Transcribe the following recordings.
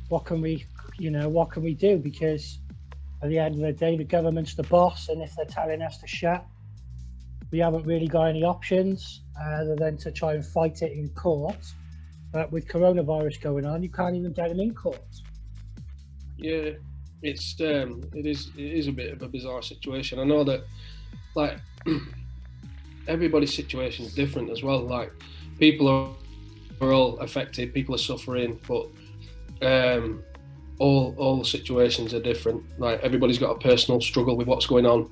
what can we, what can we do? Because at the end of the day, the government's the boss, and if they're telling us to shut, we haven't really got any options other than to try and fight it in court. But with coronavirus going on, you can't even get them in court. Yeah, it is a bit of a bizarre situation. I know that, like, everybody's situation is different as well. Like, people are all affected, people are suffering, but all the situations are different. Like, everybody's got a personal struggle with what's going on.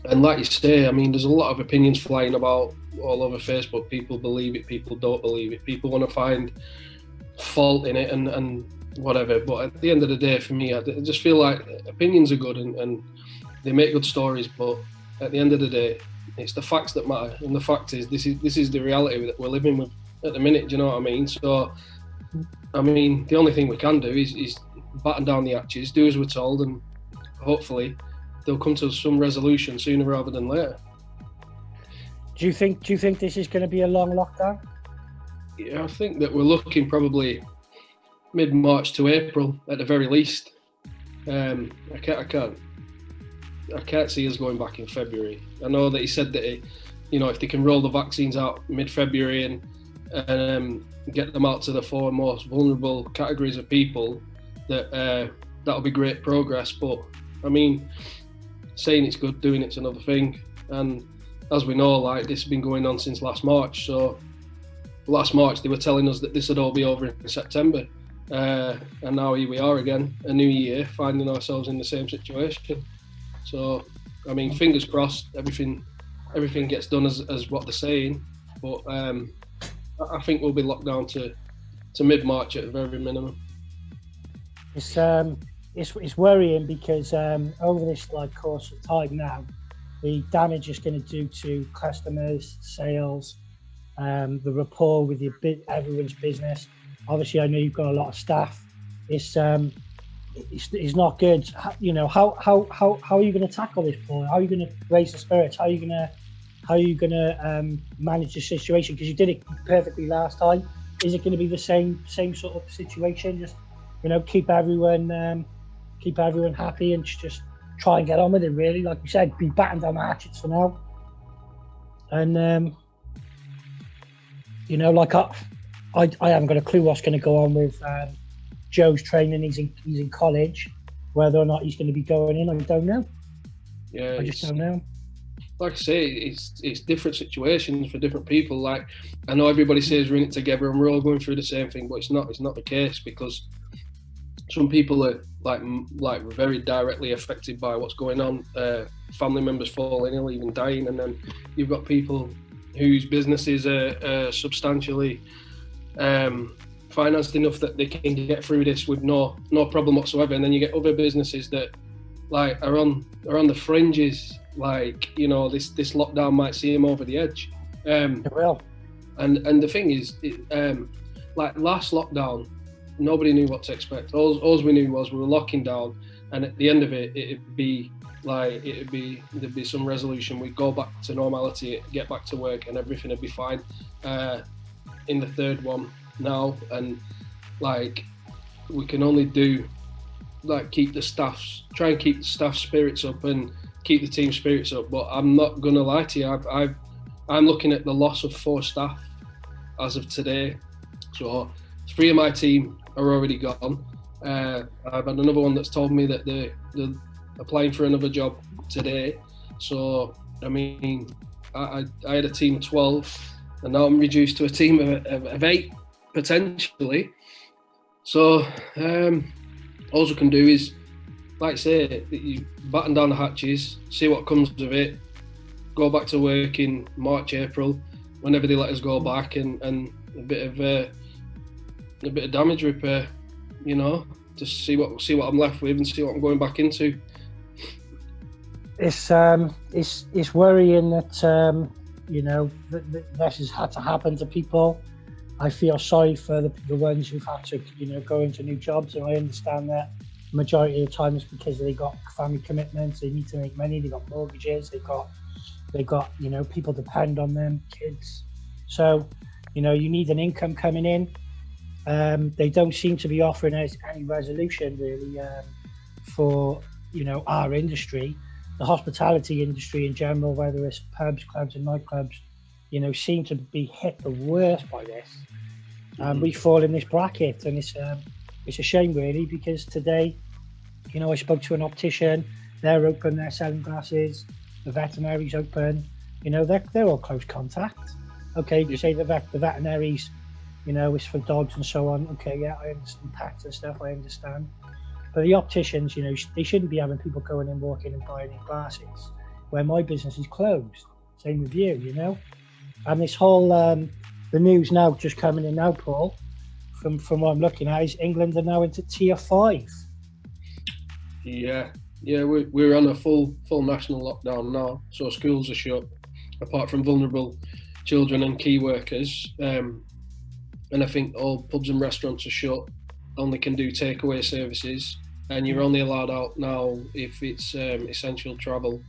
And like you say, I mean, there's a lot of opinions flying about all over Facebook. People believe it, people don't believe it. People want to find fault in it and whatever. But at the end of the day, for me, I just feel like opinions are good and they make good stories. But at the end of the day, it's the facts that matter. And the fact is, this is the reality that we're living with at the minute. Do you know what I mean? So, I mean, the only thing we can do is batten down the hatches, do as we're told, and hopefully they'll come to some resolution sooner rather than later. Do you think this is going to be a long lockdown? Yeah, I think that we're looking probably mid-March to April at the very least. I can't see us going back in February. I know that he said that if they can roll the vaccines out mid-February and get them out to the 4 most vulnerable categories of people, that'll be great progress. But I mean, saying it's good, doing it's another thing. And as we know, like, this has been going on since last March. So last March they were telling us that this would all be over in September, and now here we are again, a new year, finding ourselves in the same situation. So I mean, fingers crossed, everything gets done as what they're saying. But I think we'll be locked down to mid-March at the very minimum. It's worrying because over this course of time now, the damage it's going to do to customers, sales, the rapport with everyone's business. Obviously, I know you've got a lot of staff. It's not good. How are you going to tackle this, Paul? How are you going to raise the spirits? How are you going to manage the situation? Because you did it perfectly last time. Is it going to be the same sort of situation? Just keep everyone happy and just try and get on with it. Really, like you said, be batting down the hatchets for now. And I haven't got a clue what's going to go on with Joe's training. He's in college. Whether or not he's going to be going in, I don't know. Yeah, I just don't know. Like I say, it's different situations for different people. Like, I know everybody says we're in it together and we're all going through the same thing, but it's not the case, because some people are like very directly affected by what's going on. Family members falling ill, even dying, and then you've got people whose businesses are substantially financed enough that they can get through this with no problem whatsoever. And then you get other businesses that are on the fringes. This lockdown might see them over the edge. It will. And the thing is, last lockdown, nobody knew what to expect. All we knew was we were locking down, and at the end of it, there'd be some resolution. We'd go back to normality, get back to work, and everything would be fine. In the third one now, and we can only do try and keep the staff spirits up and keep the team spirits up. But I'm not gonna lie to you, I'm looking at the loss of 4 staff as of today. So 3 of my team are already gone. I've had another one that's told me that they're applying for another job today. So I mean, I had a team of 12, and now I'm reduced to a team of 8 potentially. So all we can do is, like I say, you batten down the hatches, see what comes of it, go back to work in March, April, whenever they let us go back, and a bit of damage repair, just see what I'm left with and see what I'm going back into. It's worrying that this has had to happen to people. I feel sorry for the ones who've had to go into new jobs, and I understand that the majority of the time it's because they got family commitments, they need to make money, they got mortgages, they got people depend on them, kids. So you need an income coming in. They don't seem to be offering us any resolution really for our industry, the hospitality industry in general, whether it's pubs, clubs, and nightclubs. Seem to be hit the worst by this, and we fall in this bracket, and it's a shame really, because today, I spoke to an optician. They're open, they're selling glasses. The veterinary's open. They're all close contact. Okay, you say the veterinaries, it's for dogs and so on. Okay, yeah, I understand pets and stuff. I understand. But the opticians, they shouldn't be having people going and walking and buying in glasses where my business is closed. Same with you, And this whole the news now just coming in now, Paul, from what I'm looking at, is England are now into tier 5. Yeah, we're on a full national lockdown now, so schools are shut, apart from vulnerable children and key workers. And I think all pubs and restaurants are shut, only can do takeaway services, and you're only allowed out now if it's essential travel.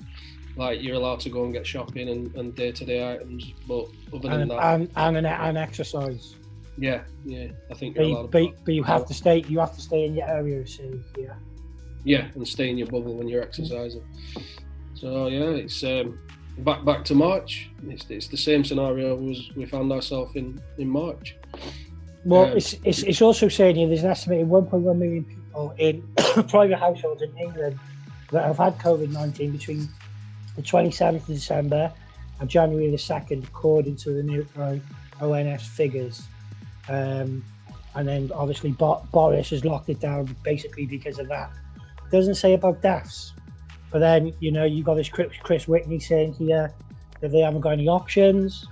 Like, you're allowed to go and get shopping and day-to-day items, but other than that, and exercise. Yeah, I think you're allowed. But you have to stay. You have to stay in your area, so yeah. Yeah, and stay in your bubble when you're exercising. So yeah, it's back to March. It's the same scenario as we found ourselves in March. Well, it's also saying here there's an estimated 1.1 million people in private households in England that have had COVID-19 between the 27th of December and January the 2nd, according to the new ONS figures. And then obviously Boris has locked it down basically because of that. Doesn't say about deaths, but then you've got this Chris Whitney saying here that they haven't got any options,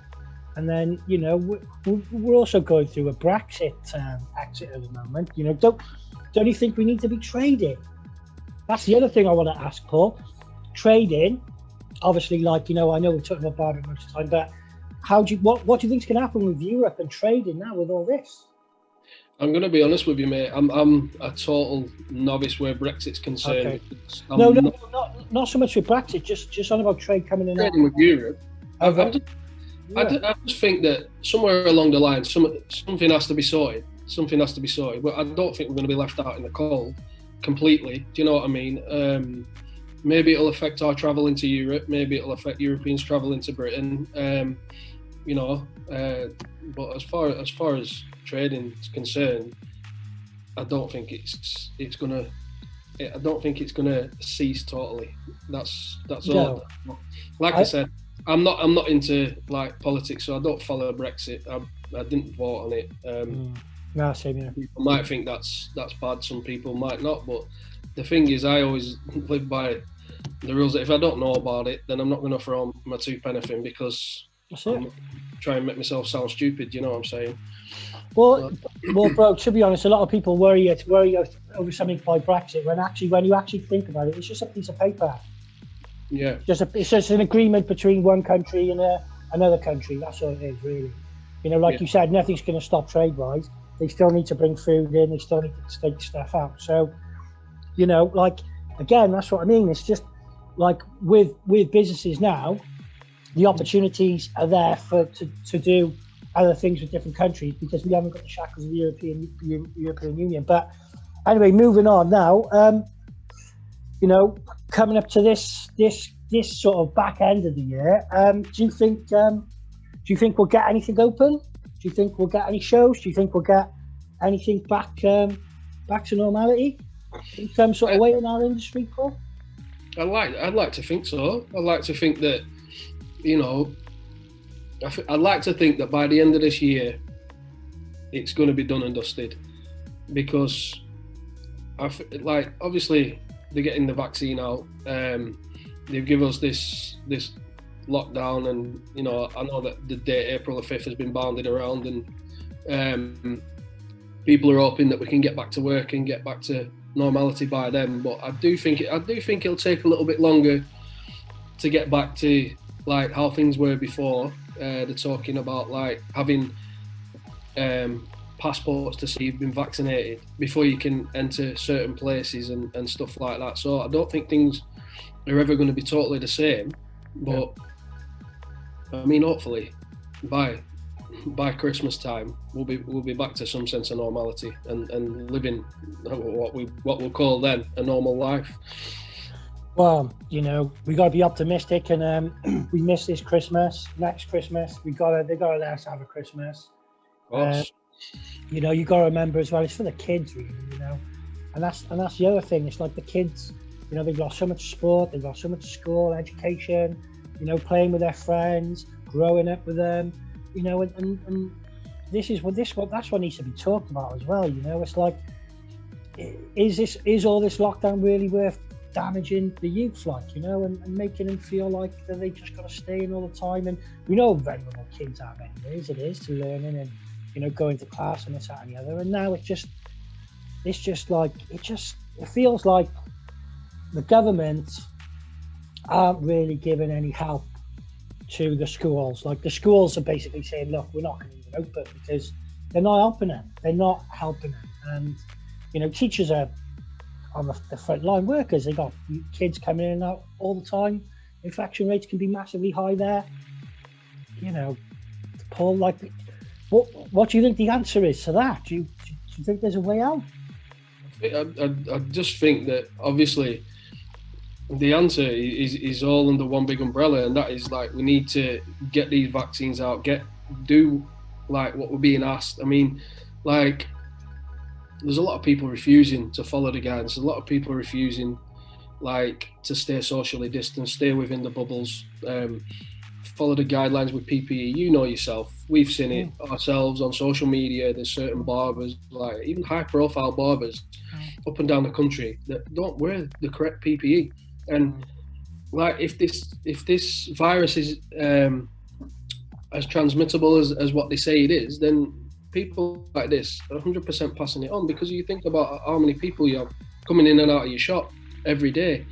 and then we're also going through a Brexit exit at the moment. Don't you think we need to be trading? That's the other thing I want to ask, Paul. Trading, obviously, I know we're talking about barber most of the time, but what do you think's going to happen with Europe and trading now with all this? I'm going to be honest with you, mate. I'm a total novice where Brexit's concerned. Okay. Not so much with Brexit, just on about trade coming in. Trading with Europe. I just think that somewhere along the line, something has to be sorted. Something has to be sorted. But I don't think we're going to be left out in the cold completely. Do you know what I mean? Maybe it'll affect our travel into Europe. Maybe it'll affect Europeans' travel into Britain. But as far as trading is concerned, I don't think it's gonna cease totally. That's all. Like I said, I'm not into politics, so I don't follow Brexit. I didn't vote on it. No, same here. People might think that's bad. Some people might not. But the thing is, I always live by the rules that if I don't know about it, then I'm not going to throw my 2 penny in because I'm trying to make myself sound stupid. You know what I'm saying? Well, bro. To be honest, a lot of people worry over something like Brexit when you actually think about it, it's just a piece of paper. Yeah. It's just an agreement between one country and another country. That's all it is, really. You said, nothing's going to stop trade-wise. They still need to bring food in. They still need to take stuff out. So, again, that's what I mean. It's just like with businesses now, the opportunities are there to do other things with different countries because we haven't got the shackles of the European Union. But anyway, moving on now. Coming up to this sort of back end of the year, do you think we'll get anything open? Do you think we'll get any shows? Do you think we'll get anything back to normality in some sort of way in our industry, Paul? I'd like to think so. I'd like to think that, I'd like to think that by the end of this year, it's going to be done and dusted, because obviously they're getting the vaccine out. They've given us this lockdown, and I know that the date April the 5th has been bounded around, and people are hoping that we can get back to work and get back to normality by then. But I do think it'll take a little bit longer to get back to how things were before. They're talking about having passports to say you've been vaccinated before you can enter certain places and stuff like that. So I don't think things are ever going to be totally the same. But I mean, hopefully by by Christmas time we'll be back to some sense of normality and living what we'll call then a normal life. Well, you know, we got to be optimistic, and we miss this Christmas. Next Christmas, they gotta let us have a Christmas. You know, you got to remember as well, it's for the kids, really. You know, and that's the other thing. It's like the kids, you know, they've got so much sport, they've got so much school, education. You know, playing with their friends, growing up with them. You know, and that's what needs to be talked about as well. You know, it's like, is all this lockdown really worth damaging the youth, like, you know, and making them feel like that they just got to stay in all the time? And we know vulnerable kids have many ways it is to learning and, you know, going to class and this, that and the other. And now it feels like the government aren't really giving any help to the schools. Like, the schools are basically saying, look, we're not going to even open because they're not helping them. And, you know, teachers are on the front line workers. They got kids coming in and out all the time. Infection rates can be massively high there. You know, Paul, like, what do you think the answer is to that? Do you think there's a way out? I just think that obviously the answer is all under one big umbrella, and that is like, we need to get these vaccines out, do like what we're being asked. I mean, like, there's a lot of people refusing to follow the guidance. There's a lot of people refusing, like, to stay socially distant, stay within the bubbles, follow the guidelines with PPE. You know yourself. We've seen it ourselves on social media. There's certain barbers, like even high-profile barbers, up and down the country that don't wear the correct PPE. And like, if this virus is as transmittable as what they say it is, then people like this are 100% passing it on, because you think about how many people you have coming in and out of your shop every day,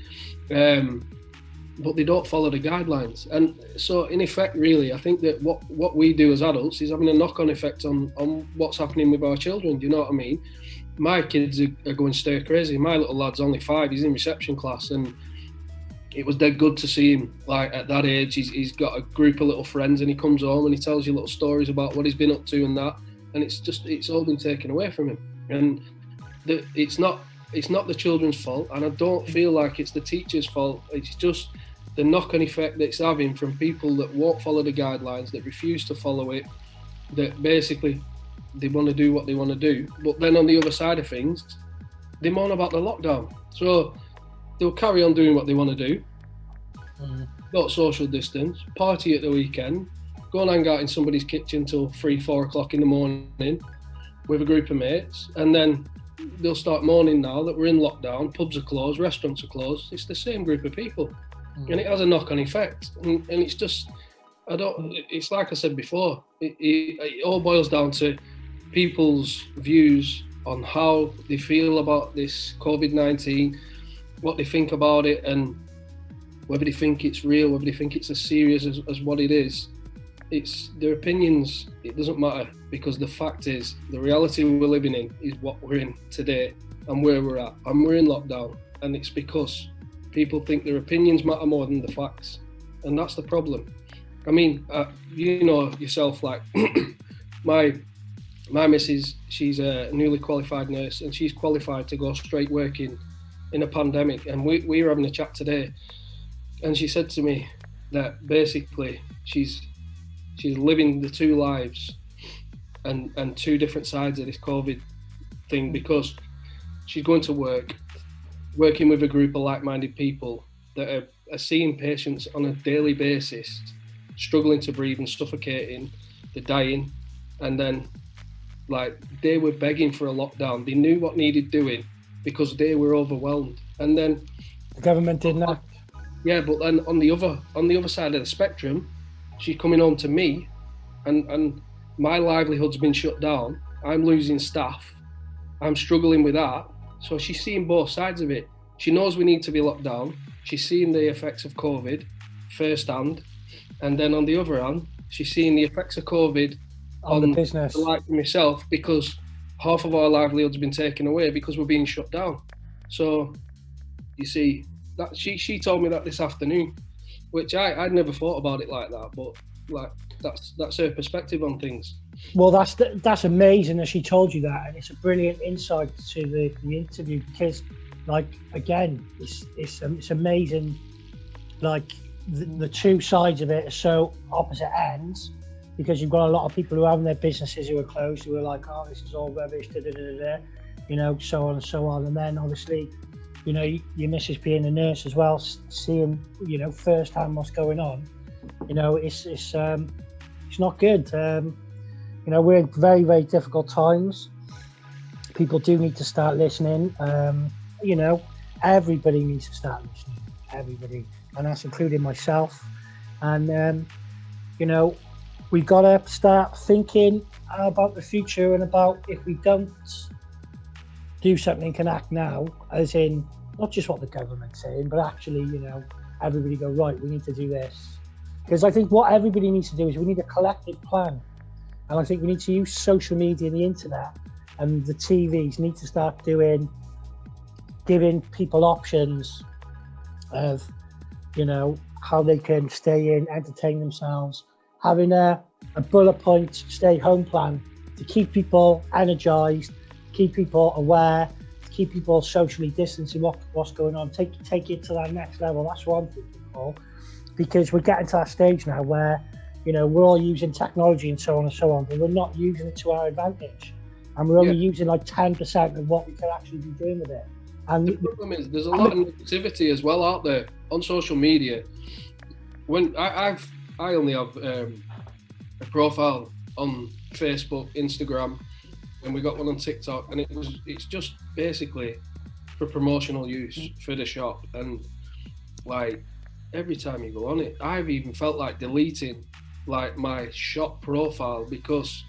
but they don't follow the guidelines. And so in effect, really, I think that what we do as adults is having a knock-on effect on what's happening with our children. Do you know what I mean? My kids are going stir crazy. My little lad's only 5, he's in reception class, and it was dead good to see him, like, at that age. He's got a group of little friends, and he comes home and he tells you little stories about what he's been up to and that, and it's all been taken away from him. And it's not the children's fault, and I don't feel like it's the teachers' fault. It's just the knock-on effect that it's having from people that won't follow the guidelines, that refuse to follow it, that basically they want to do what they want to do, but then on the other side of things, they moan about the lockdown. So they'll carry on doing what they want to do, not social distance, party at the weekend, go and hang out in somebody's kitchen till 3-4 o'clock in the morning with a group of mates, and then they'll start moaning now that we're in lockdown, pubs are closed, restaurants are closed. It's the same group of people, and it has a knock-on effect. And it's just, it's like I said before, it all boils down to people's views on how they feel about this COVID-19, what they think about it, and whether they think it's real, whether they think it's as serious as what it is. It's their opinions. It doesn't matter, because the fact is, the reality we're living in is what we're in today and where we're at, and we're in lockdown. And it's because people think their opinions matter more than the facts, and that's the problem. I mean, you know yourself, like my missus, she's a newly qualified nurse, and she's qualified to go straight working in a pandemic. And we were having a chat today, and she said to me that basically she's living the two lives and two different sides of this COVID thing, because she's going to working with a group of like-minded people that are seeing patients on a daily basis, struggling to breathe and suffocating, they're dying, and then, like, they were begging for a lockdown. They knew what needed doing because they were overwhelmed, and then the government did not. Yeah, but then on the other side of the spectrum, she's coming home to me, and my livelihood's been shut down. I'm losing staff. I'm struggling with that. So she's seeing both sides of it. She knows we need to be locked down. She's seeing the effects of COVID firsthand, and then on the other hand, she's seeing the effects of COVID on the business, like myself, because half of our livelihood's been taken away because we're being shut down. So you see, that she told me that this afternoon, which I'd never thought about it like that, but like, that's her perspective on things. Well, that's amazing that she told you that, and it's a brilliant insight to the interview, because, like, again, it's amazing. Like, the two sides of it are so opposite ends, because you've got a lot of people who are having their businesses who are closed, who are like, oh, this is all rubbish, you know, so on and so on. And then obviously, you know, your missus being a nurse as well, seeing, you know, firsthand what's going on, you know, it's not good. You know, we're in very, very difficult times. People do need to start listening. You know, everybody needs to start listening. Everybody, and that's including myself. And you know, we've got to start thinking about the future, and about, if we don't do something and act now, as in not just what the government's saying, but actually, you know, everybody go, right, we need to do this. Because I think what everybody needs to do is we need a collective plan. And I think we need to use social media and the internet, and the TVs need to start giving people options of, you know, how they can stay in, entertain themselves, having a bullet point stay home plan to keep people energized, keep people aware, keep people socially distancing what's going on, take it to that next level. That's what I'm thinking for, because we're getting to that stage now where, you know, we're all using technology and so on and so on, but we're not using it to our advantage, and we're only using like 10% of what we could actually be doing with it. And the problem is, there's a lot of negativity as well out there on social media. When I only have a profile on Facebook, Instagram, and we got one on TikTok, and it's just basically for promotional use for the shop. And like, every time you go on it, I've even felt like deleting like my shop profile, because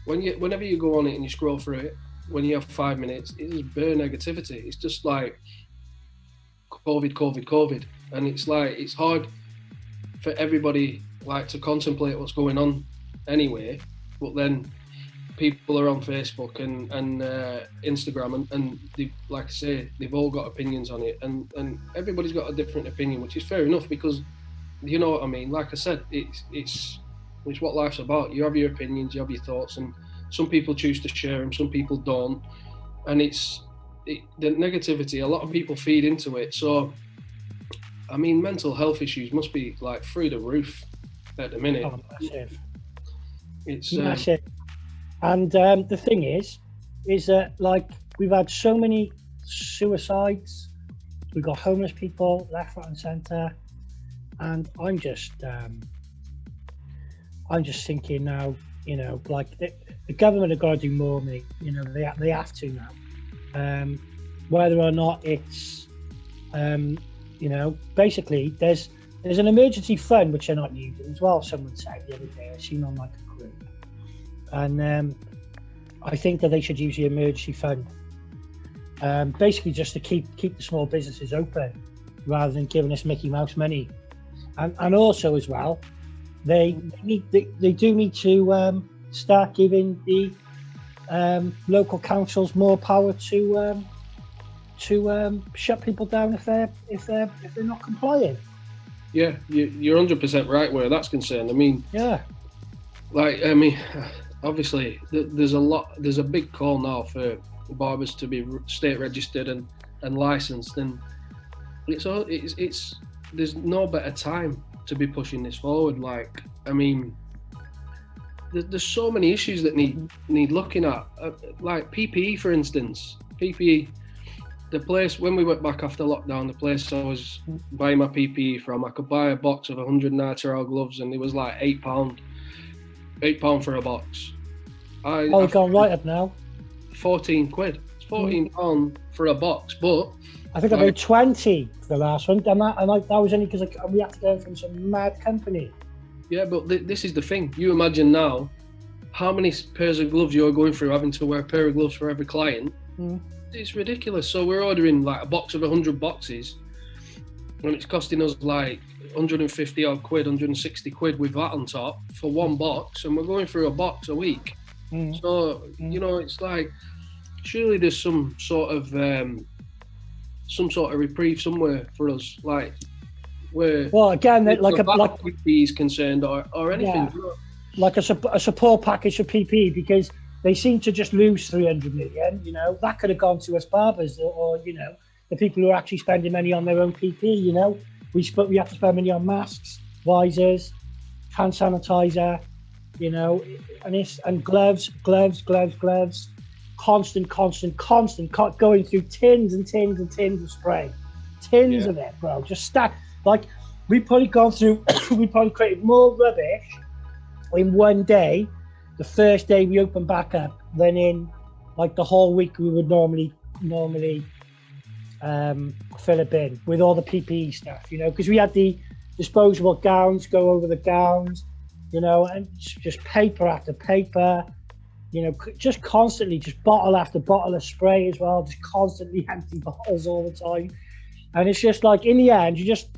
whenever you go on it and you scroll through it, when you have 5 minutes, it is bare negativity. It's just like COVID, and it's like, it's hard for everybody like to contemplate what's going on anyway. But then people are on Facebook and Instagram, and they, like I say, they've all got opinions on it, and everybody's got a different opinion, which is fair enough, because, you know what I mean, like I said, it's what life's about. You have your opinions, you have your thoughts, and some people choose to share them, some people don't, and the negativity, a lot of people feed into it. So I mean, mental health issues must be like through the roof at the minute. Oh, massive. It's massive. And the thing is that, like, we've had so many suicides, we've got homeless people left, right and centre, and I'm just thinking now, you know, like, the government have got to do more, mate. You know, they have to now. Whether or not it's, you know, basically there's an emergency fund which they're not using as well. Someone said the other day, I seen on like a group, and I think that they should use the emergency fund, basically just to keep the small businesses open, rather than giving us Mickey Mouse money. And also as well, they do need to start giving the local councils more power to shut people down if they're not complying. Yeah, you're 100% right where that's concerned. I mean, yeah, like, I mean, obviously there's a big call now for barbers to be state registered and licensed, and it's there's no better time to be pushing this forward. Like, I mean, there's so many issues that need looking at, like PPE, for instance. PPE, the place, when we went back after lockdown, the place I was buying my PPE from, I could buy a box of 100 nitrile gloves, and it was like £8 for a box. It's gone right up now. 14 quid. It's £14 for a box, but I think I paid 20 for the last one, and that was only because we had to go from some mad company. Yeah, but this is the thing. You imagine now how many pairs of gloves you're going through, having to wear a pair of gloves for every client. It's ridiculous. So we're ordering like a box of 100 boxes, and it's costing us like 150 odd quid, 160 quid with that on top for one box, and we're going through a box a week. So, you know, it's like, surely there's some sort of reprieve somewhere for us. Like, where Well, again, like PPE is concerned or anything. Yeah. Like a support package for PPE, because they seem to just lose 300 million. You know, that could have gone to us barbers, or you know, the people who are actually spending money on their own PPE. You know, we have to spend money on masks, visors, hand sanitizer. You know, and gloves, constant, going through tins and tins and tins of spray, tins of it, bro. Just stack. Like, we probably created more rubbish in one day, the first day we open back up, than in like the whole week we would normally fill a bin with all the PPE stuff, you know, because we had the disposable gowns go over the gowns, you know, and just paper after paper, you know, just constantly, just bottle after bottle of spray as well, just constantly empty bottles all the time. And it's just like, in the end, you just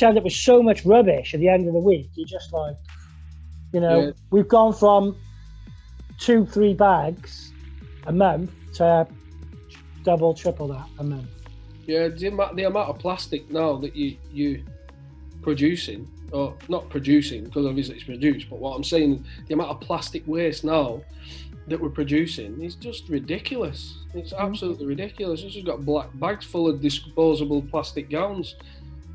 end up with so much rubbish at the end of the week. You're just like, you know, we've gone from 2-3 bags a month to double, triple that a month. Yeah, the amount of plastic now that you producing, or not producing, because obviously it's produced, but what I'm saying, the amount of plastic waste now that we're producing is just ridiculous. It's absolutely ridiculous. It's just got black bags full of disposable plastic gowns.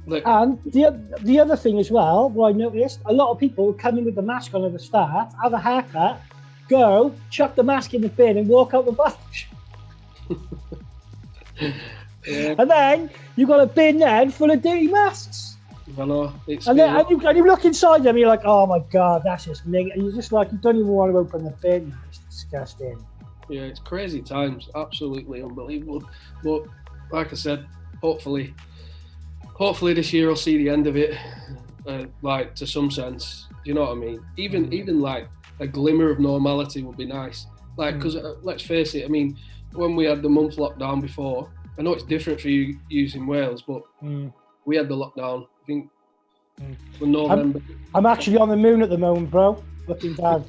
And the other thing as well, what I noticed, a lot of people come in with the mask on at the start, have a haircut, go, chuck the mask in the bin and walk out the back. And then you've got a bin then full of dirty masks. I know. And you look inside them and you're like, oh my God, that's just me. And you're just like, you don't even want to open the bin. It's disgusting. Yeah, it's crazy times. Absolutely unbelievable. But like I said, hopefully this year I'll see the end of it, like, to some sense. Do you know what I mean? Even like a glimmer of normality would be nice. Like, because let's face it, I mean, when we had the month lockdown before, I know it's different for you in Wales, but we had the lockdown, I think, for November. I'm actually on the moon at the moment, bro, looking down.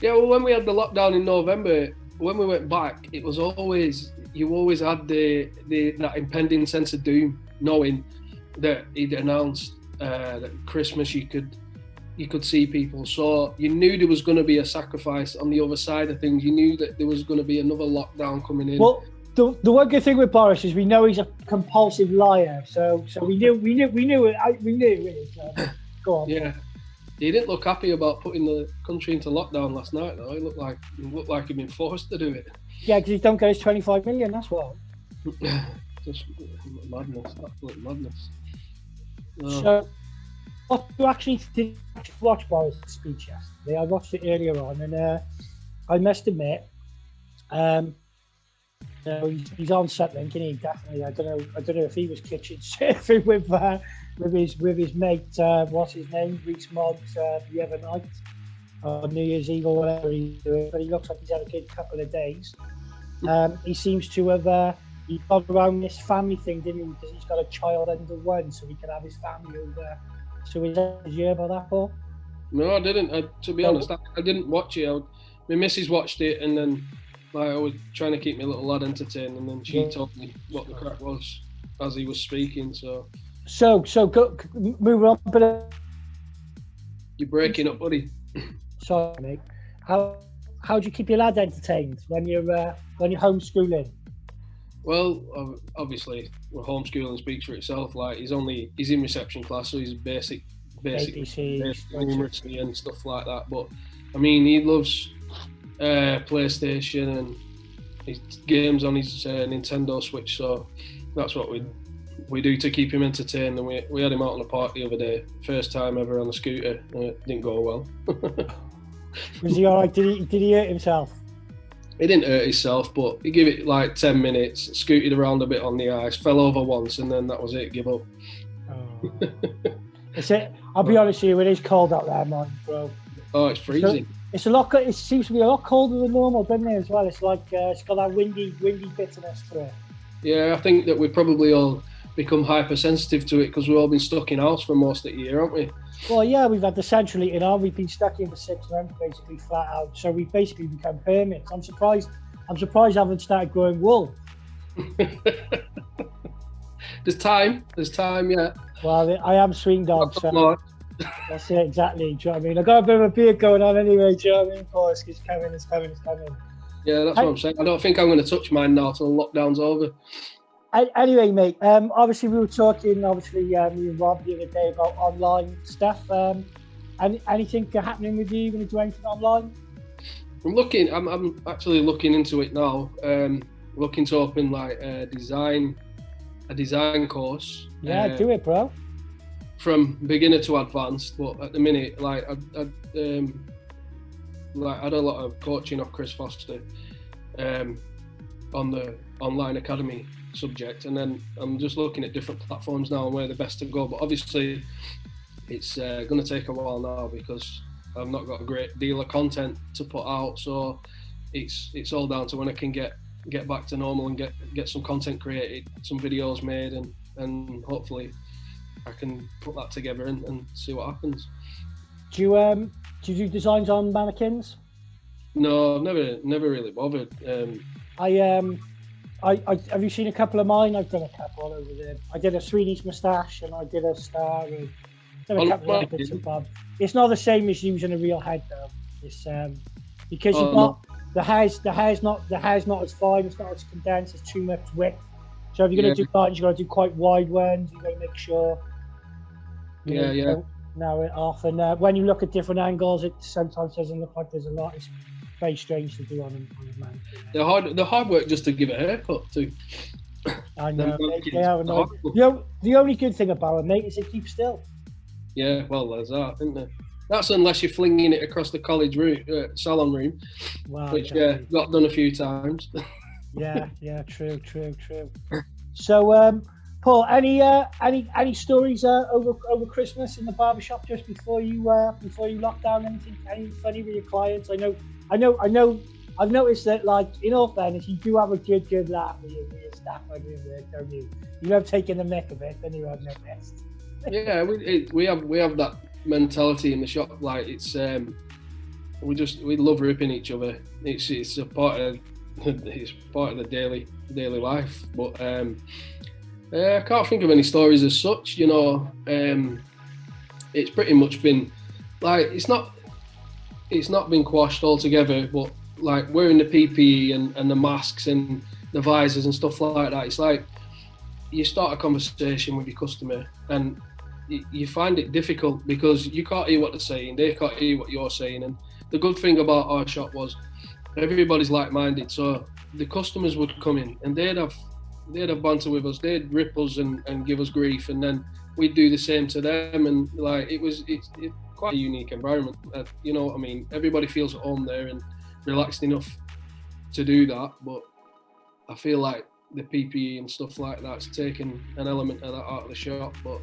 Yeah, well, when we had the lockdown in November, when we went back, it was always, you always had that impending sense of doom, knowing that he'd announced that Christmas you could see people. So you knew there was going to be a sacrifice on the other side of things. You knew that there was going to be another lockdown coming in. Well, the one good thing with Boris is we know he's a compulsive liar. So we knew it. So, go on. Yeah. He didn't look happy about putting the country into lockdown last night, though. He looked like he'd been forced to do it. Yeah, because he don't get his 25 million, that's what. Just madness, absolute madness. So, did you watch Boris' speech yesterday? I watched it earlier on, and I must admit, he's on something, isn't he? Definitely. I don't know if he was kitchen surfing with his mate, what's his name, Reese Moggs, the other night, or New Year's Eve or whatever he's doing. But he looks like he's had a good couple of days. He seems to have he got around this family thing, didn't he? Because he's got a child under 1, so he can have his family over. So did you hear about that, Paul? No, I didn't. To be honest, I didn't watch it. My missus watched it, and then I was trying to keep my little lad entertained, and then she told me what the crack was as he was speaking. So go move on. But you're breaking up, buddy. Sorry, mate. How do you keep your lad entertained when you're homeschooling? Well, obviously, homeschooling speaks for itself. Like, he's in reception class, so he's basic numeracy and stuff like that. But I mean, he loves PlayStation and his games on his Nintendo Switch. So that's what we do to keep him entertained. And we had him out on a park the other day, first time ever on a scooter. It didn't go well. Was he alright? Did he hurt himself? He didn't hurt himself, but he gave it like 10 minutes, scooted around a bit on the ice, fell over once, and then that was it, give up. I'll be honest with you, it is cold out there, man, bro. Oh, it's freezing. It seems to be a lot colder than normal, doesn't it, as well? It's like, it's got that windy bitterness to it. Yeah, I think that we've probably all become hypersensitive to it because we've all been stuck in house for most of the year, haven't we? Well, yeah, we've had the central heating on. We've been stuck in for 6 months, basically flat out. So we've basically become hermits. I'm surprised I haven't started growing wool. There's time. Yeah. Well, I am swing dog, Not so much. that's it exactly. Do you know what I mean? I got a bit of a beard going on anyway. Do you know what I mean? Boys, it's coming. Yeah, that's what I'm saying. I don't think I'm going to touch mine now till lockdown's over. Anyway, mate. Obviously, we were talking. Obviously, me and Rob the other day about online stuff. Anything happening with you? Going to do anything online? I'm actually looking into it now. Looking to open like a design course. Yeah, do it, bro. From beginner to advanced, but at the minute, like I had a lot of coaching off Chris Foster on the online academy subject, and then I'm just looking at different platforms now and where the best to go. But obviously, it's going to take a while now because I've not got a great deal of content to put out. So it's all down to when I can get back to normal and get some content created, some videos made, and hopefully I can put that together and see what happens. Do you do designs on mannequins? No, I've never really bothered. Have you seen a couple of mine? I've done a couple over there. I did a Sweeney's moustache and I did a star and done a couple of bits and bobs. It's not the same as using a real head though. It's because you've got the hair's not as fine. It's not as condensed. It's too much width. So if you're going to do lines, you've got to do quite wide ones. You've got to make sure. Don't narrow it off. And when you look at different angles, it sometimes doesn't look like there's a lot. It's very strange to do on a man. The hard work just to give a haircut too. I know. They are annoying. The only good thing about it, mate, is it keeps still. Yeah, well, there's that, isn't there? That's unless you're flinging it across the college room, salon room, Wow, which got done a few times. Yeah, true. So, Paul, any stories over Christmas in the barbershop just before you lock down? Any funny with your clients? I know. I've noticed that, like, in all fairness, you do have a good laugh with your staff when you're there, don't you? You have taken the mick of it, then you have no best. Yeah, we have that mentality in the shop. Like it's we love ripping each other. It's a part of the daily life. But I can't think of any stories as such. You know, it's pretty much been like it's not been quashed altogether. But like wearing the PPE and the masks and the visors and stuff like that, it's like you start a conversation with your customer and you find it difficult because you can't hear what they're saying, they can't hear what you're saying. And the good thing about our shop was everybody's like-minded, so the customers would come in and they'd have banter with us, they'd rip us and give us grief, and then we'd do the same to them. And like it's quite a unique environment, you know what I mean? Everybody feels at home there and relaxed enough to do that. But I feel like the PPE and stuff like that's taken an element of that out of the shop. But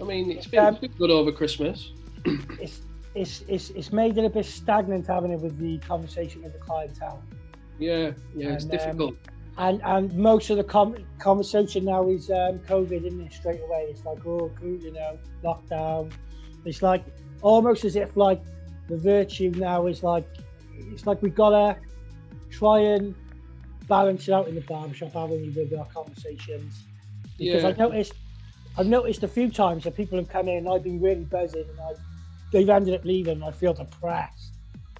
I mean, it's been good over Christmas. It's made it a bit stagnant having it with the conversation with the clientele. Yeah, it's difficult. And most of the conversation now is COVID, isn't it? Straight away, it's like, oh, you know, lockdown. It's like almost as if like the virtue now is like, it's like we've got to try and balance it out in the barbershop, haven't we, with our conversations? Because I've noticed a few times that people have come in and I've been really buzzing and they've ended up leaving and I feel depressed.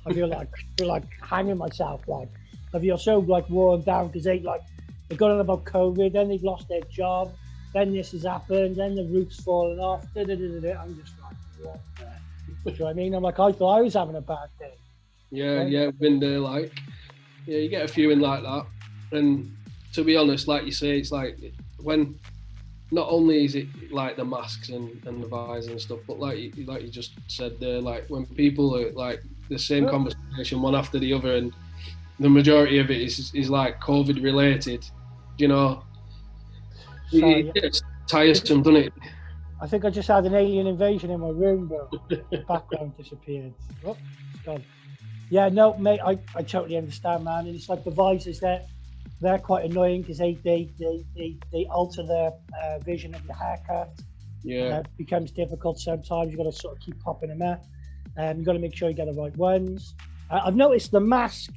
I feel like hanging myself. Like I feel so like worn down because they've gone on about COVID, then they've lost their job, then this has happened, then the roof's fallen off. I'm just like, what the? Do you know what I mean? I'm like, I thought I was having a bad day. Yeah, been there. Like, yeah, you get a few in like that, and to be honest, like you say, it's like when. Not only is it like the masks and the visors and stuff, but like you just said there, like when people are like the same conversation one after the other, and the majority of it is like COVID related, you know. It's tiresome, doesn't it? I think I just had an alien invasion in my room, bro. The background disappeared. Oh, it's gone. Yeah, no, mate, I totally understand, man. And it's like the visors they're quite annoying because they alter the vision of the haircut. Yeah, it becomes difficult sometimes. You've got to sort of keep popping them up. You've got to make sure you get the right ones. I've noticed the mask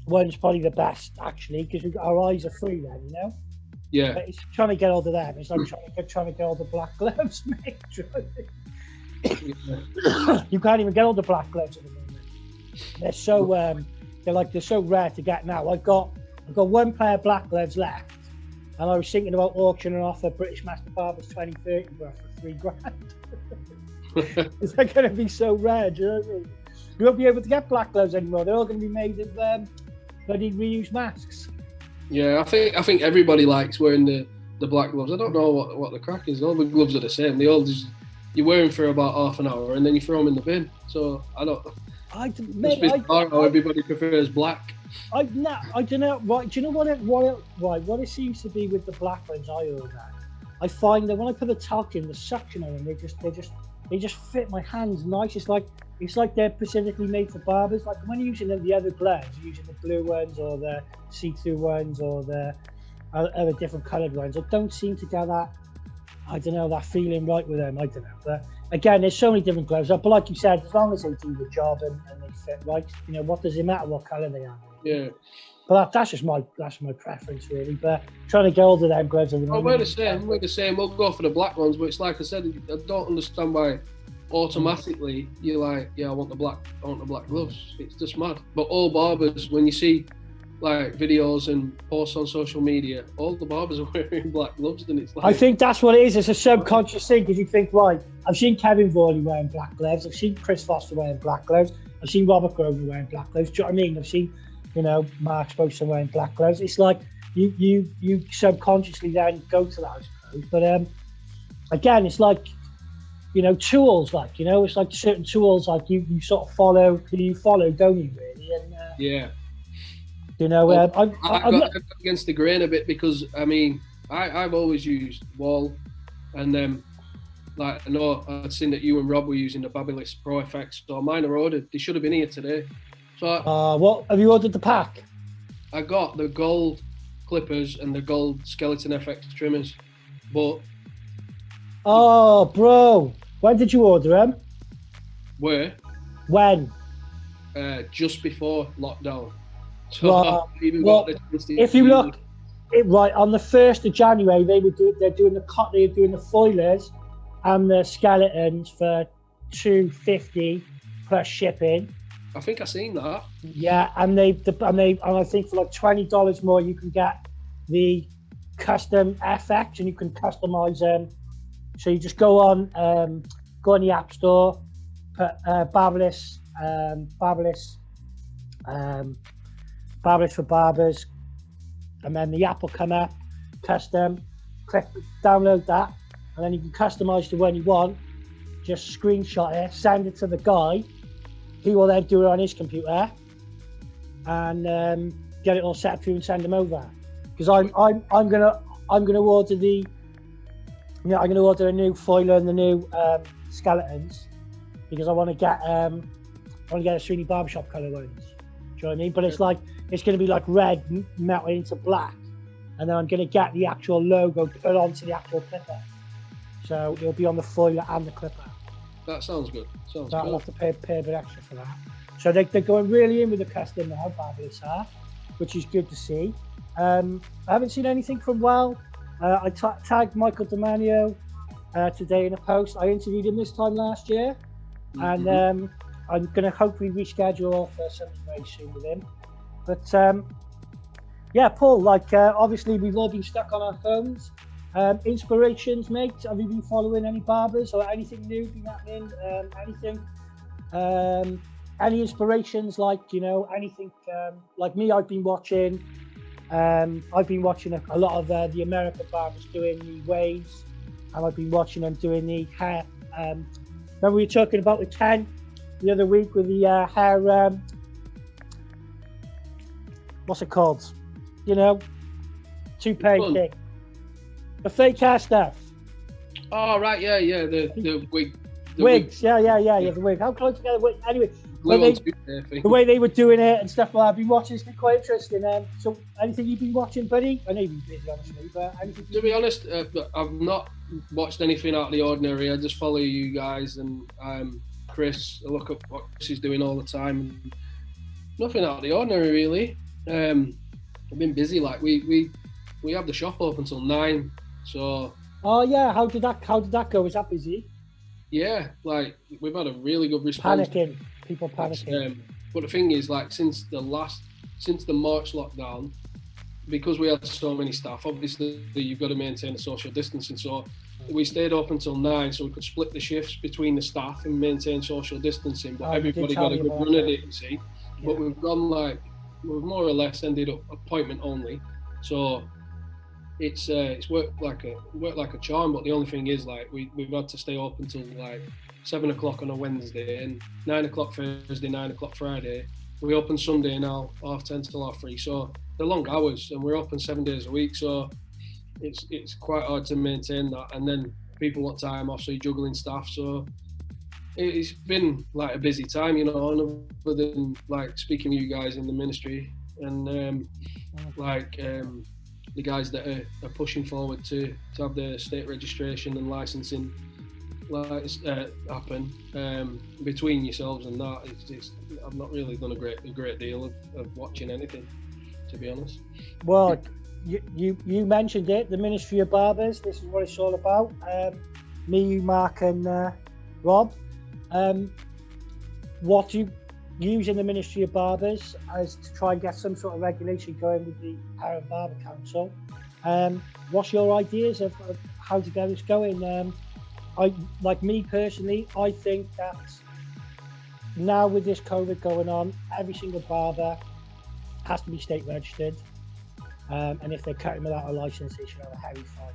one's probably the best actually because our eyes are free then, you know. Yeah. But it's trying to get hold of them. It's like trying to get hold of black gloves, mate. You can't even get hold of black gloves at the moment. They're so they're so rare to get now. I've got one pair of black gloves left, and I was thinking about auctioning off a British Master Barbers 2030 brush for $3,000. Is that going to be so rare? Do you know what I mean? You won't be able to get black gloves anymore. They're all going to be made of bloody reused masks. Yeah, I think everybody likes wearing the black gloves. I don't know what the crack is. All the gloves are the same. They all just, you wear them for about half an hour and then you throw them in the bin. So I don't know how everybody prefers black. I don't know. Right? Do you know what it seems to be with the black ones I order? I find that when I put the talc in, the suction on them, they just fit my hands nice. It's like they're specifically made for barbers. Like when you're using the other gloves, you're using the blue ones or the see-through ones or the other different coloured ones. I don't seem to get that. I don't know, that feeling right with them. I don't know. But again, there's so many different gloves. But like you said, as long as they do the job and they fit right, you know, what does it matter what colour they are? Yeah. But that's my preference really. But trying to get hold of them gloves. We're the same. We'll go for the black ones, but it's like I said, I don't understand why automatically you're like, yeah, I want the black gloves. It's just mad. But all barbers, when you see like videos and posts on social media, all the barbers are wearing black gloves, and it's like, I think that's what it is. It's a subconscious thing because you think, right, I've seen Kevin Vorley wearing black gloves, I've seen Chris Foster wearing black gloves, I've seen Robert Grosvenor wearing black gloves. Do you know what I mean? I've seen, you know, Mark Sposon wearing black gloves. It's like you subconsciously then go to that, I suppose. But again, it's like, you know, tools, like, you know, it's like certain tools, like you sort of follow who you follow, don't you, really? And yeah. You know, I'm got against the grain a bit because, I mean, I've always used Wall, and then, like, I know I'd seen that you and Rob were using the Babyliss Pro FX, so mine are ordered. They should have been here today. So what have you ordered the pack? I got the gold clippers and the gold Skeleton FX trimmers, but... Oh, bro, when did you order them? Where? When? Just before lockdown. So if you look, right on the 1st of January, they're doing the foilers and the skeletons for $250 plus shipping. I think I seen that. Yeah, and I think for like $20 more, you can get the custom FX and you can customize them. So you just go on the App Store, put Babyliss for barbers, and then the app will come up, custom, click, download that, and then you can customize the one you want. Just screenshot it, send it to the guy. He will then do it on his computer and get it all set up for you and send them over. Because I'm gonna order I'm gonna order a new foiler and the new skeletons because I want to get a Sweeney Barbershop colour ones. Do you know what I mean? But it's like, it's going to be like red melted into black, and then I'm going to get the actual logo put onto the actual clipper. So it'll be on the foiler and the clipper. That sounds good. I'll have to pay a bit extra for that. So they're going really in with the custom now, Babyliss are, which is good to see. I haven't seen anything from Well. I tagged Michael Demanio today in a post. I interviewed him this time last year, and I'm going to hopefully reschedule for something very soon with him. But yeah, Paul, like obviously we've all been stuck on our phones. Inspirations, mate? Have you been following any barbers or anything new been happening? Any inspirations, like, you know, anything like me? I've been watching a lot of the American barbers doing the waves, and I've been watching them doing the hair. Remember we were talking about the Ken the other week with the hair, what's it called? You know, toupee thing. The fake hair stuff. Oh, right, yeah, the wig. Wigs, yeah, the wig. How close together? Anyway, the way they were doing it and stuff like that, I've been watching. It's been quite interesting. So, anything you've been watching, buddy? I know you've been busy, honestly, but anything? To be honest, I've not watched anything out of the ordinary. I just follow you guys and Chris. I look up what Chris is doing all the time. Nothing out of the ordinary, really. I've been busy. Like we we have the shop open till 9. So. Oh yeah, how did that go? Was that busy? Yeah, like we've had a really good response. People panicking. But the thing is, like since the March lockdown, because we had so many staff, obviously you've got to maintain a social distancing. So we stayed open till 9, so we could split the shifts between the staff and maintain social distancing. But everybody got a good run at it, you see. Yeah. But we've more or less ended up appointment only. So it's worked like a charm. But the only thing is, like we've had to stay open till like 7 o'clock on a Wednesday and 9 o'clock Thursday, 9 o'clock Friday. We open Sunday now, 10:30 till 3:30. So they're long hours, and we're open 7 days a week. So it's quite hard to maintain that. And then people want time off, so you're juggling staff. So it's been like a busy time, you know, other than like speaking with you guys in the ministry and the guys that are pushing forward to have their state registration and licensing happen between yourselves and that. I've not really done a great deal of watching anything, to be honest. Well, you mentioned it, the Ministry of Barbers. This is what it's all about. Me, you, Mark, and Rob. What you use in the Ministry of Barbers is to try and get some sort of regulation going with the Parent Barber Council. What's your ideas of how to get this going? Like me personally, I think that now with this COVID going on, every single barber has to be state registered. And if they're cutting without a license, they should have a heavy fine.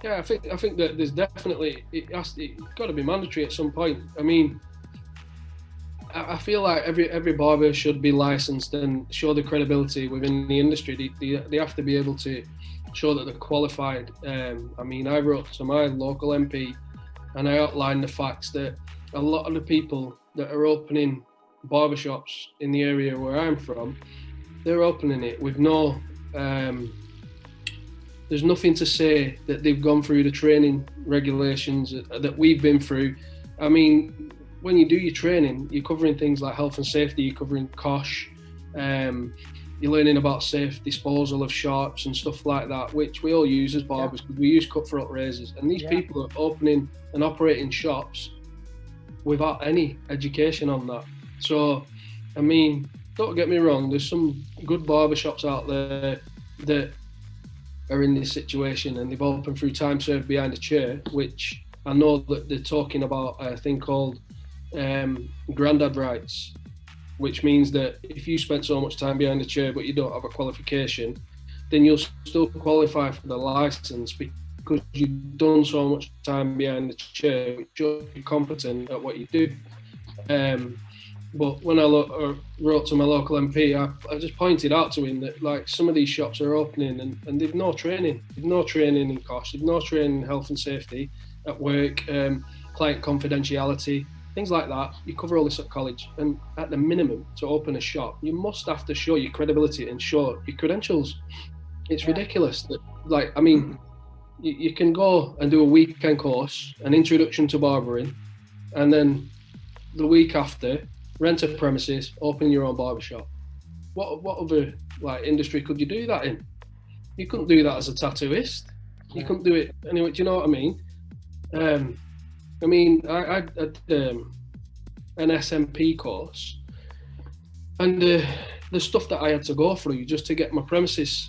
Yeah, I think that there's definitely it's got to be mandatory at some point. I mean, I feel like every barber should be licensed and show the credibility within the industry. They have to be able to show that they're qualified. I mean, I wrote to my local MP and I outlined the facts that a lot of the people that are opening barbershops in the area where I'm from, they're opening it with no, there's nothing to say that they've gone through the training regulations that we've been through. I mean, when you do your training, you're covering things like health and safety, you're covering COSH, you're learning about safe disposal of sharps and stuff like that, which we all use as barbers, because we use cutthroat razors. And these people are opening and operating shops without any education on that. So, I mean, don't get me wrong, there's some good barbershops out there that are in this situation and they've opened through time served behind a chair, which I know that they're talking about a thing called grandad rights, which means that if you spent so much time behind a chair but you don't have a qualification, then you'll still qualify for the license because you've done so much time behind the chair, which you're competent at what you do. But when I wrote to my local MP, I just pointed out to him that like some of these shops are opening and they've no training. They've no training in cost, they've no training in health and safety at work, client confidentiality, things like that. You cover all this at college, and at the minimum, to open a shop, you must have to show your credibility and show your credentials. It's ridiculous that, like, I mean, you can go and do a weekend course, an introduction to barbering, and then the week after, rent a premises, open your own barbershop. What other like industry could you do that in? You couldn't do that as a tattooist. You couldn't do it anyway. Do you know what I mean? I did an SMP course, and the stuff that I had to go through just to get my premises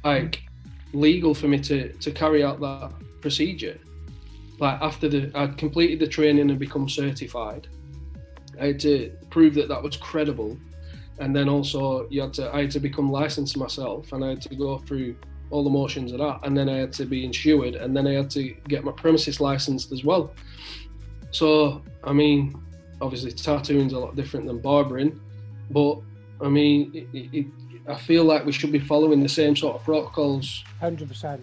like legal for me to carry out that procedure. Like after I'd completed the training and become certified, I had to prove that was credible, and then also I had to become licensed myself, and I had to go through all the motions of that, and then I had to be insured, and then I had to get my premises licensed as well. So I mean, obviously tattooing's a lot different than barbering, but I mean, I feel like we should be following the same sort of protocols. 100%.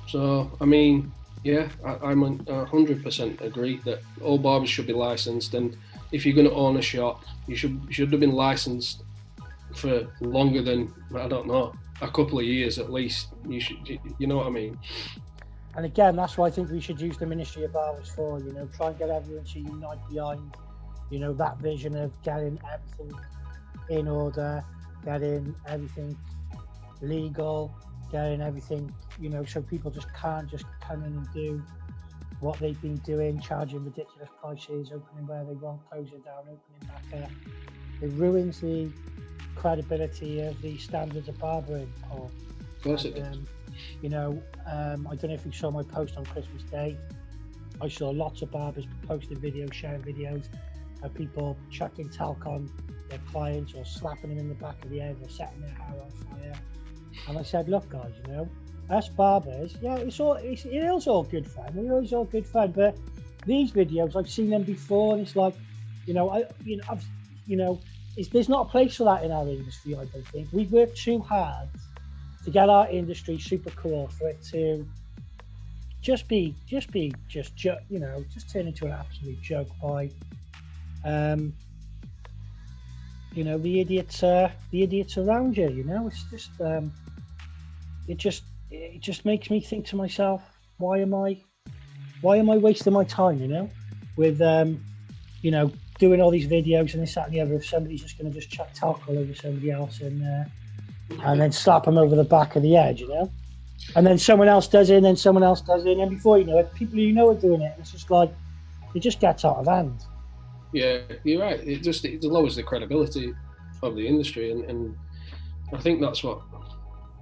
So I mean, yeah, I'm 100% agree that all barbers should be licensed, and if you're going to own a shop, you should have been licensed for longer than, I don't know, a couple of years at least. You know what I mean? And again, that's why I think we should use the Ministry of Barbers for, you know, try and get everyone to unite behind, you know, that vision of getting everything in order, getting everything legal, getting everything, you know, so people just can't just come in and do what they've been doing, charging ridiculous prices, opening where they want, closing down, opening back up. It ruins the credibility of the standards of barbering, Paul. Of course it does. You know, I don't know if you saw my post on Christmas Day. I saw lots of barbers posting videos, sharing videos of people chucking talc on their clients or slapping them in the back of the head or setting their hair on fire. And I said, look, guys, you know, us barbers, yeah, it is all good fun. It is all good fun. But these videos, I've seen them before, and it's like, there's not a place for that in our industry. I don't think we've worked too hard to get our industry super cool for it to just turn into an absolute joke by, the idiots around you. You know, it's just, it just makes me think to myself, why am I wasting my time? You know, with doing all these videos and this, that, and the other. If somebody's just going to just chuck talc all over somebody else and then slap them over the back of the head, you know. And then someone else does it, and then someone else does it, and before you know it, people you know are doing it. And it's just like, it just gets out of hand. Yeah, you're right. It lowers the credibility of the industry, and I think that's what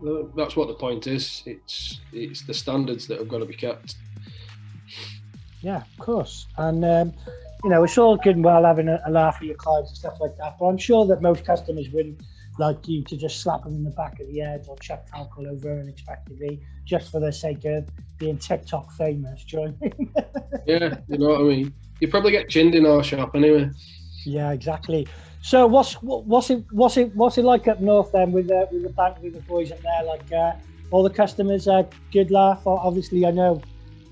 the point is. It's the standards that have got to be kept. Yeah, of course. And it's all good and well having a laugh with your clients and stuff like that, but I'm sure that most customers wouldn't like you to just slap them in the back of the head or chuck talc all over unexpectedly just for the sake of being TikTok famous. Do you know what I mean? Yeah, you know what I mean. You probably get chinned in our shop anyway. Yeah, exactly. So what's it like up north then with the bank, with the boys up there? Like all the customers are good laugh. Obviously, I know,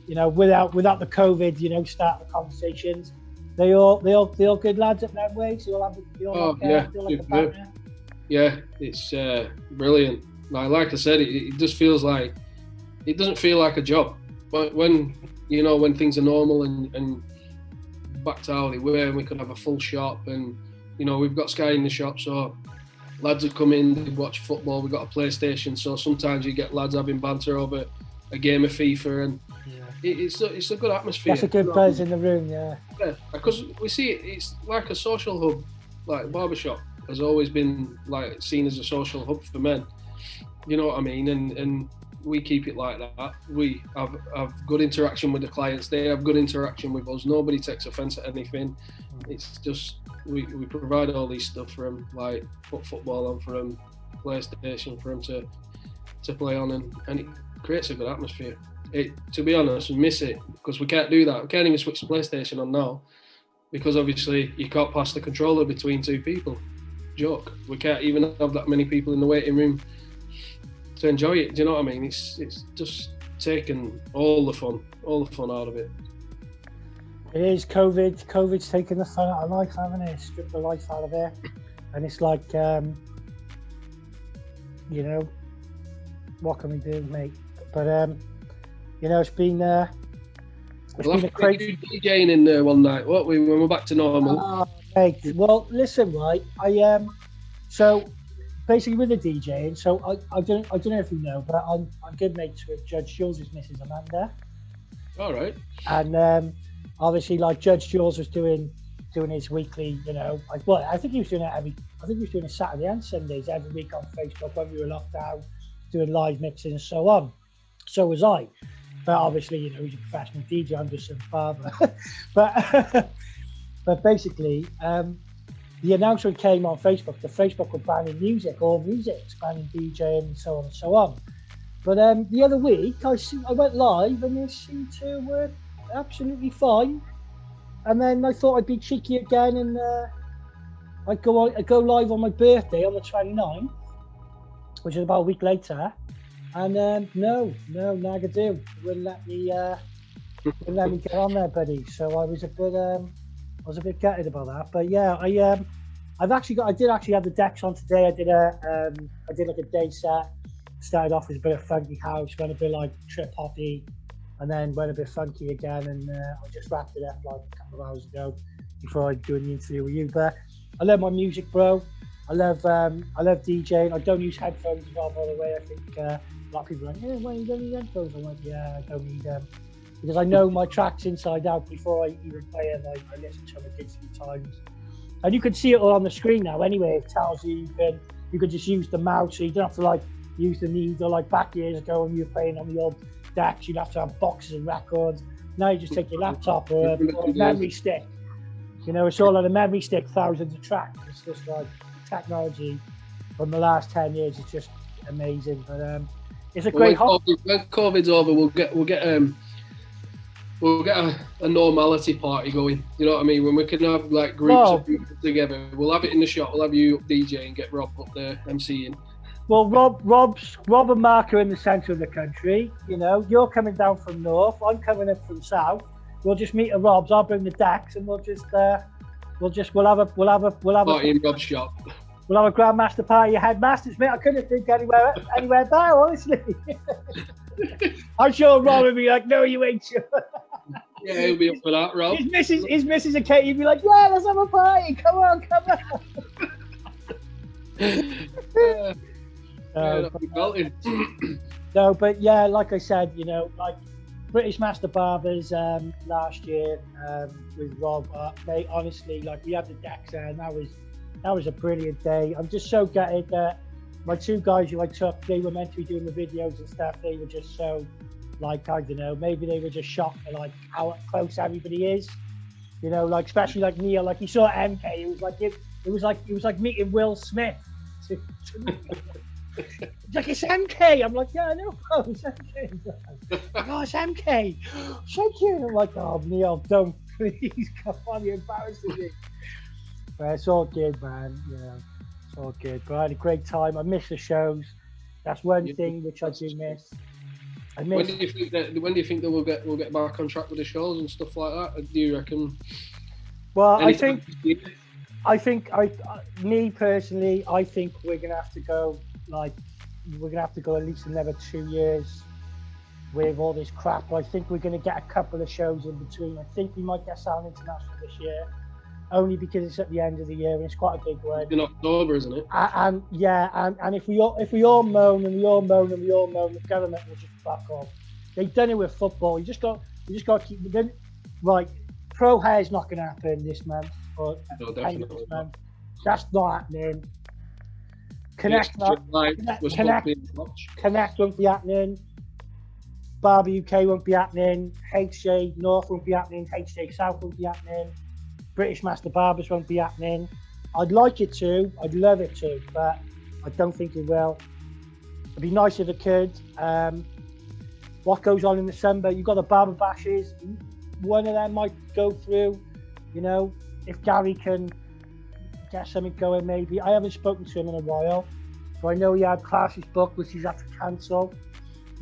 without the COVID, start the conversations. They all good lads up that way. So yeah, it's brilliant. Like I said, it just feels like, it doesn't feel like a job. But when things are normal and back to how they were, and we could have a full shop, and we've got Sky in the shop, so lads would come in, they'd watch football. We've got a PlayStation, so sometimes you get lads having banter over a game of FIFA, and it's a good atmosphere. That's a good buzz in the room, yeah. Yeah, because we see it's like a social hub. Like barbershop has always been like seen as a social hub for men. You know what I mean? And we keep it like that. We have good interaction with the clients. They have good interaction with us. Nobody takes offence at anything. It's just we provide all these stuff for them, like put football on for them, PlayStation for them to play on, and it creates a good atmosphere. To be honest, we miss it because we can't do that. We can't even switch the PlayStation on now because obviously you can't pass the controller between two people. Joke. We can't even have that many people in the waiting room to enjoy it. Do you know what I mean? It's just taken all the fun out of it. It is COVID. COVID's taken the fun out of life, haven't it? Stripped the life out of it. And it's like, what can we do, mate? But it's been a crazy DJing in there one night. When we're back to normal. Oh, mate. Well, listen, right. So basically with the DJing. So I don't know if you know, but I'm good mates with Judge Jules' Mrs. Amanda. All right. And obviously, like Judge Jules was doing his weekly. I think he was doing it Saturday and Sundays every week on Facebook when we were locked down, doing live mixing and so on. So was I. But obviously, he's a professional DJ. I'm just a barber. but basically, the announcement came on Facebook. The Facebook were banning music, all music's banning DJing and so on and so on. But the other week, I went live and it seemed to work absolutely fine. And then I thought I'd be cheeky again and I'd go live on my birthday on the 29th, which is about a week later. And no, nagadoo. Wouldn't let me get on there, buddy. So I was a bit gutted about that. But yeah, I did actually have the decks on today. I did like a day set. Started off with a bit of funky house, went a bit like trip hoppy, and then went a bit funky again. And I just wrapped it up like a couple of hours ago before I do an interview with you. But I love my music, bro. I love DJing. I don't use headphones as well, by the way. I think a lot of people are like, yeah, why you don't need headphones? I'm like, yeah, I don't need them because I know my tracks inside out before I even play it. Like I listen to them a good few times, and you can see it all on the screen now. Anyway, it tells you you can just use the mouse, so you don't have to like use the needle. Like back years ago when you were playing on the old decks, you'd have to have boxes of records. Now you just take your laptop or a memory stick. You know, it's all on a memory stick, thousands of tracks. It's just like technology from the last 10 years is just amazing. But it's a great hobby. When COVID's over, we'll get a normality party going. You know what I mean? When we can have like groups of people together, we'll have it in the shop. We'll have you DJ and get Rob up there MCing. Well, Rob and Mark are in the centre of the country. You know, you're coming down from north. I'm coming up from south. We'll just meet at Rob's. I'll bring the decks, and we'll have a party in Rob's shop. We'll have a grandmaster party. Headmasters, mate. I couldn't think anywhere better, honestly. I'm sure Rob would be like, "No, you ain't sure." Yeah, he'll be up for that, Rob. His missus and Katie would be like, "Yeah, let's have a party. Come on." No, but yeah, like I said, you know, like British Master Barbers last year with Rob, mate, honestly, like we had the decks there, and that was a brilliant day. I'm just so gutted that my two guys who I took, they were meant to be doing the videos and stuff. They were just so, like, I don't know, maybe they were just shocked at like how close everybody is, you know, like especially like Neil, like he saw MK, it was like meeting Will Smith. He's like, it's MK. I'm like, yeah, I know, bro, it's MK. Like, oh, it's MK. Thank you. I'm like, oh, Neil, don't, please, come on, you're embarrassing me. But it's all good, man. You know, it's all good. But I had a great time. I miss the shows. That's one thing which I do miss. When do you think that we'll get back on track with the shows and stuff like that? Do you reckon? Well, me personally, I think we're gonna have to go at least another 2 years with all this crap. I think we're gonna get a couple of shows in between. I think we might get Sound International this year, only because it's at the end of the year and it's quite a big one. In October, isn't it? And if we all moan, the government will just fuck off. They've done it with football. You just got to keep them right. Pro Hair's not going to happen this month or this month. That's not happening. Connect won't be happening. Barber UK won't be happening. HJ North won't be happening. HJ South won't be happening. British Master Barbers won't be happening. I'd like it to. I'd love it to, but I don't think it will. It'd be nice if it could. What goes on in December? You've got the Barber Bashes. One of them might go through. You know, if Gary can get something going, maybe. I haven't spoken to him in a while, but I know he had classes booked, which he's had to cancel.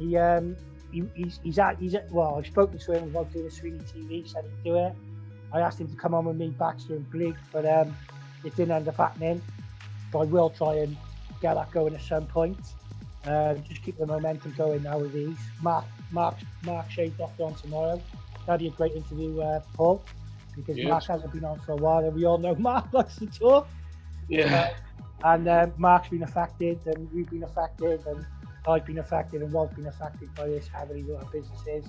Well, I've spoken to him about doing a SweeneyTV. Said he'd do it. I asked him to come on with me, Baxter and Bleak, but it didn't end up happening. But I will try and get that going at some point. Just keep the momentum going now with these. Mark Shade Doctor on tomorrow. That'd be a great interview, Paul, because Mark hasn't been on for a while, and we all know Mark likes to talk. Yeah. And Mark's been affected, and we've been affected, and I've been affected, and Rob's been affected by this heavily with our businesses.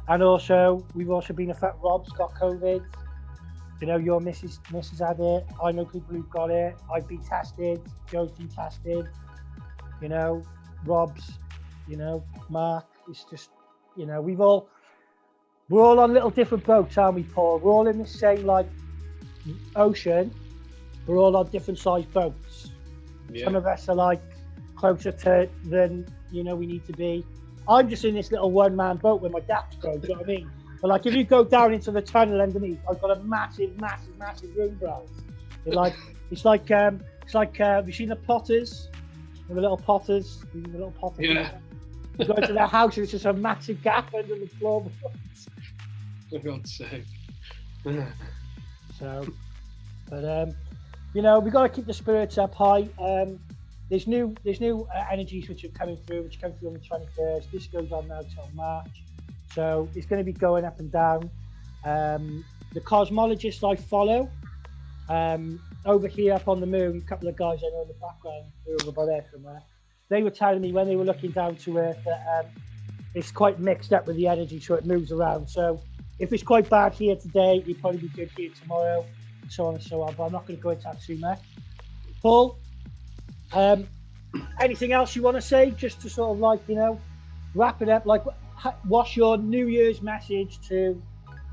And also, we've also been affected. Rob's got COVID. You know, your missus had it. I know people who've got it. I've been tested. Joe's been tested. You know, Rob's. You know, Mark. It's just, you know, we're all on little different boats, aren't we, Paul? We're all in the same like ocean. We're all on different sized boats. Yeah. Some of us are like closer to than we need to be. I'm just in this little one-man boat with my decks go, do you know what I mean? But like, if you go down into the tunnel underneath, I've got a massive room, bro. It's like, have you seen the Potters? The little Potters? Yeah. You go into their house, and it's just a massive gap under the floorboards. For God's sake. So, but we got to keep the spirits up high. There's new energies which come through on the 21st. This goes on now till March, so it's going to be going up and down. The cosmologists I follow, over here up on the moon, a couple of guys I know in the background, who are over there somewhere, they were telling me when they were looking down to Earth that it's quite mixed up with the energy, so it moves around. So if it's quite bad here today, it'll probably be good here tomorrow, and so on and so on. But I'm not going to go into that too much. Paul, anything else you want to say, just to sort of like, you know, wrap it up? Like, what's your New Year's message to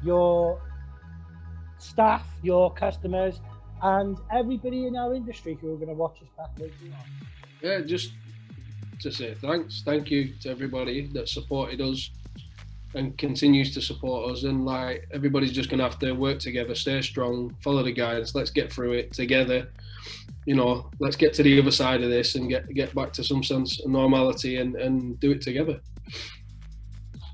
your staff, your customers, and everybody in our industry who are going to watch us back later on? Yeah, just to say thanks. Thank you to everybody that supported us and continues to support us. And like, everybody's just going to have to work together, stay strong, follow the guides. Let's get through it together. You know, let's get to the other side of this and get back to some sense of normality and do it together.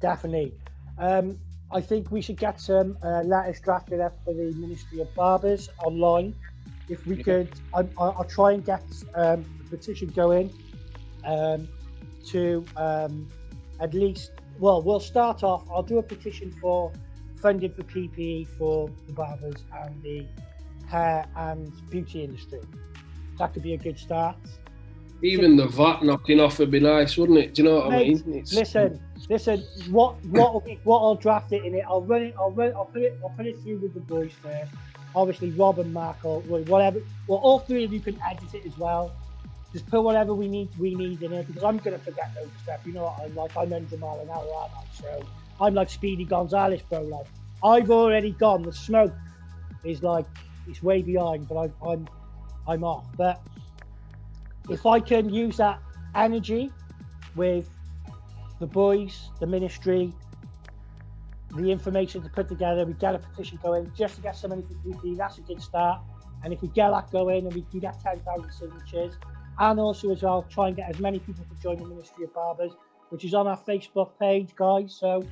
Definitely. I think we should get some letters drafted up for the Ministry of Barbers online. If we could, I'll try and get a petition going to at least, well, we'll start off, I'll do a petition for funding for PPE for the barbers and the hair and beauty industry. That could be a good start. Even the VAT knocking off would be nice, wouldn't it? Do you know what I mean? Listen. What I'll draft it in it. I'll put it through with the boys first. Obviously, Rob and Mark, or whatever. Well, all three of you can edit it as well. Just put whatever we need in it, because I'm gonna forget those stuff. You know what I'm like? I'm 100 miles an hour, aren't I? So I'm like Speedy Gonzalez, bro. Like, I've already gone. The smoke is like, it's way behind, but I'm off. But if I can use that energy with the boys, the ministry, the information to put together, we get a petition going just to get some money for PP, that's a good start. And if we get that going and we can get 10,000 signatures, and also as well, try and get as many people to join the Ministry of Barbers, which is on our Facebook page, guys. So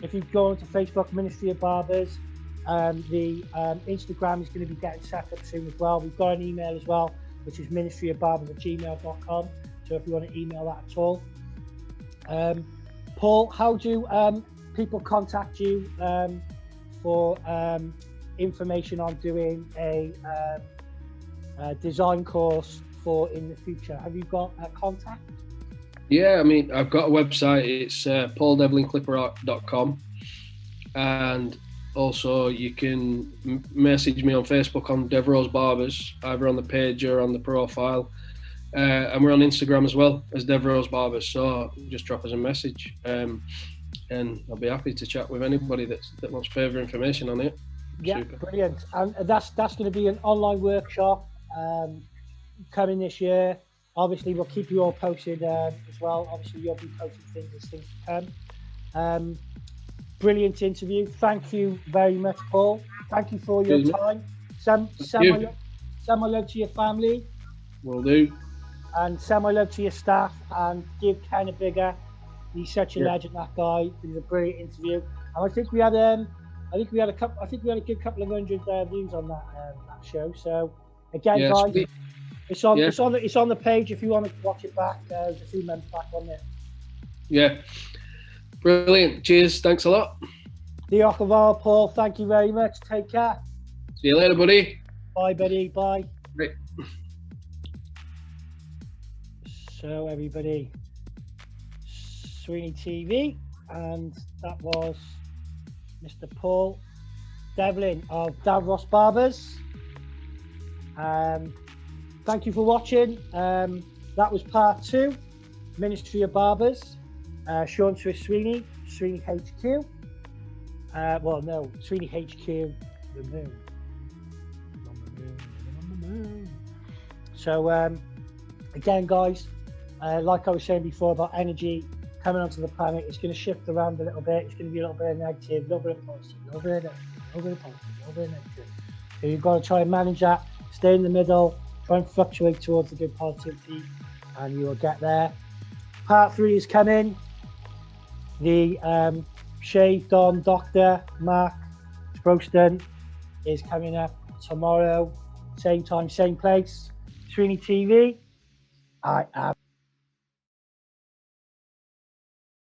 if you go onto Facebook, Ministry of Barbers, the Instagram is going to be getting set up soon as well. We've got an email as well, which is ministryofbarbers@gmail.com. So if you want to email that at all. Paul, how do people contact you for information on doing a design course for in the future? Have you got a contact? Yeah, I mean, I've got a website. It's pauldevlinclipperart.com, and also you can message me on Facebook on Devrose Barbers, either on the page or on the profile. And we're on Instagram as well as Devrose Barbers, so just drop us a message, and I'll be happy to chat with anybody that wants further information on it. Yeah, Super. Brilliant. And that's going to be an online workshop coming this year. Obviously, we'll keep you all posted as well. Obviously, you'll be posting things as things come. Brilliant interview. Thank you very much, Paul. Thank you for your time. Send my love to your family. Will do. And send my love to your staff, and give Ken a bigger. He's such a legend, that guy. It was a brilliant interview. And I think we had a good couple of hundred views on that show. So again, guys, sweet. It's on the page if you want to watch it back. There's a few months back on there. Yeah. Brilliant. Cheers. Thanks a lot. Diolch yn fawr, Paul. Thank you very much. Take care. See you later, buddy. Bye, buddy. Bye. Right. So, everybody, SweeneyTV, and that was Mr. Paul Devlin of Davros Barbers. Thank you for watching. That was part 2, Ministry of Barbers. Sean Swiss Sweeney HQ. Sweeney HQ, the moon. On the moon. So, again, guys, like I was saying before about energy coming onto the planet, it's going to shift around a little bit. It's going to be a little bit of negative, a little bit of positive, a little bit of negative, a little bit of positive, a little bit of negative. So you've got to try and manage that, stay in the middle, try and fluctuate towards the good positivity, and you will get there. Part 3 is coming. The shaved on Dr. Mark Sproston is coming up tomorrow, same time, same place. SweeneyTV. I am.